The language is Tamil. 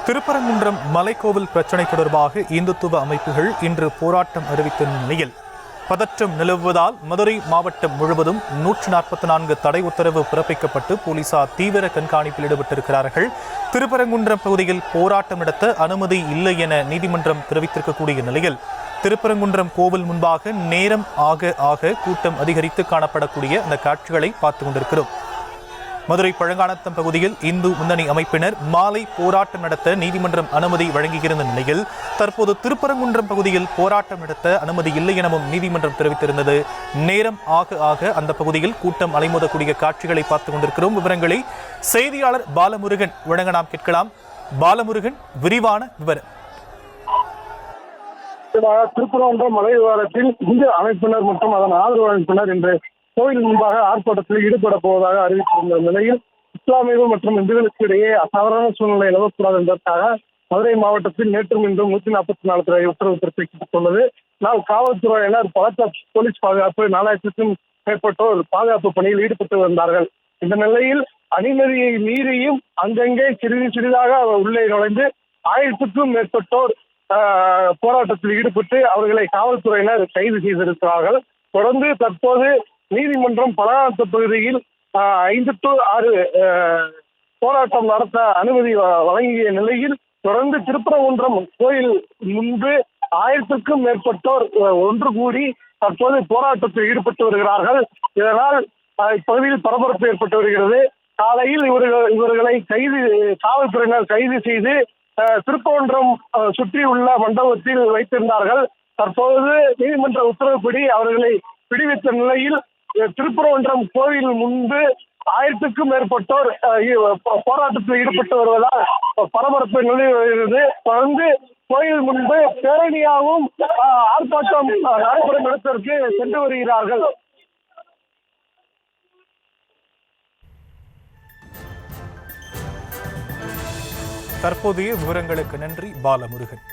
திருப்பரங்குன்றம் மலைக்கோவில் பிரச்சினை தொடர்பாக இந்துத்துவ அமைப்புகள் இன்று போராட்டம் அறிவித்த நிலையில் பதற்றம் நிலவுவதால் மதுரை மாவட்டம் முழுவதும் 144 தடை உத்தரவு பிறப்பிக்கப்பட்டு போலீசார் தீவிர கண்காணிப்பில் ஈடுபட்டிருக்கிறார்கள். திருப்பரங்குன்றம் பகுதியில் போராட்டம் நடத்த அனுமதி இல்லை என நீதிமன்றம் தெரிவித்திருக்கக்கூடிய நிலையில் திருப்பரங்குன்றம் கோவில் முன்பாக நேரம் ஆக கூட்டம் அதிகரித்து காணப்படக்கூடிய அந்த காட்சிகளை பார்த்து கொண்டிருக்கிறோம். மதுரை பழங்கானத்தம் பகுதியில் இந்து முன்னணி அமைப்பினர் மாலை போராட்டம் நடத்த நீதிமன்றம் அனுமதி வழங்கியிருந்த நிலையில் தற்போது திருப்பரங்குன்றம் பகுதியில் போராட்டம் நடத்த அனுமதி இல்லை எனவும் நீதிமன்றம் தெரிவித்திருந்தது. நேரம் ஆக அந்த பகுதியில் கூட்டம் அலைமோதக்கூடிய காட்சிகளை பார்த்துக் கொண்டிருக்கிறோம். விவரங்களை செய்தியாளர் பாலமுருகன் வழங்க நாம் கேட்கலாம். பாலமுருகன், விரிவான விவரம். திருப்பரங்குன்றம் மலை விவகாரத்தில் இந்து அமைப்பினர் மற்றும் அதன் ஆதரவு அமைப்பினர் இன்று கோயில் முன்பாக ஆர்ப்பாட்டத்தில் ஈடுபட போவதாக அறிவித்திருந்த நிலையில் இஸ்லாமியர்கள் மற்றும் இந்துக்களுக்கு இடையே அசாதாரண சூழ்நிலை நிலவக்கூடாது என்பதற்காக மதுரை மாவட்டத்தில் நேற்றும் இன்றும் 144 தடை உத்தரவு பிறப்பிக்கப்பட்டுள்ளது. காவல்துறையினர் பலத்த போலீஸ் பாதுகாப்பு 4000க்கும் மேற்பட்டோர் பாதுகாப்பு பணியில் ஈடுபட்டு வந்தார்கள். இந்த நிலையில் அனுமதியை மீறியும் அங்கங்கே சிறிதாக உள்ளே நுழைந்து 1000க்கும் மேற்பட்டோர் போராட்டத்தில் ஈடுபட்டு அவர்களை காவல்துறையினர் கைது செய்திருக்கிறார்கள். தொடர்ந்து தற்போது நீதிமன்றம் பழங்கானத்தம் பகுதியில் 5 to 6 போராட்டம் நடத்த அனுமதி வழங்கிய நிலையில் தொடர்ந்து திருப்பரங்குன்றம் கோயில் முன்பு 1000க்கும் மேற்பட்டோர் ஒன்று கூடி தற்போது போராட்டத்தில் ஈடுபட்டு வருகிறார்கள். இதனால் இப்பகுதியில் பரபரப்பு ஏற்பட்டு வருகிறது. காலையில் இவர்களை காவல்துறையினர் கைது செய்து திருப்பரங்குன்றம் சுற்றியுள்ள மண்டபத்தில் வைத்திருந்தார்கள். தற்போது நீதிமன்ற உத்தரவுப்படி அவர்களை விடுவித்த நிலையில் திருப்பரங்குன்றம் கோயில் முன்பு 1000க்கும் மேற்பட்டோர் போராட்டத்தில் ஈடுபட்டு வருவதால் பரபரப்பு நிலவி வருகிறது. தொடர்ந்து கோயில் முன்பு பேரணியாகவும் ஆர்ப்பாட்டம் நடைபெறும் இடத்திற்கு சென்று வருகிறார்கள். தற்போதைய விவரங்களுக்கு நன்றி பாலமுருகன்.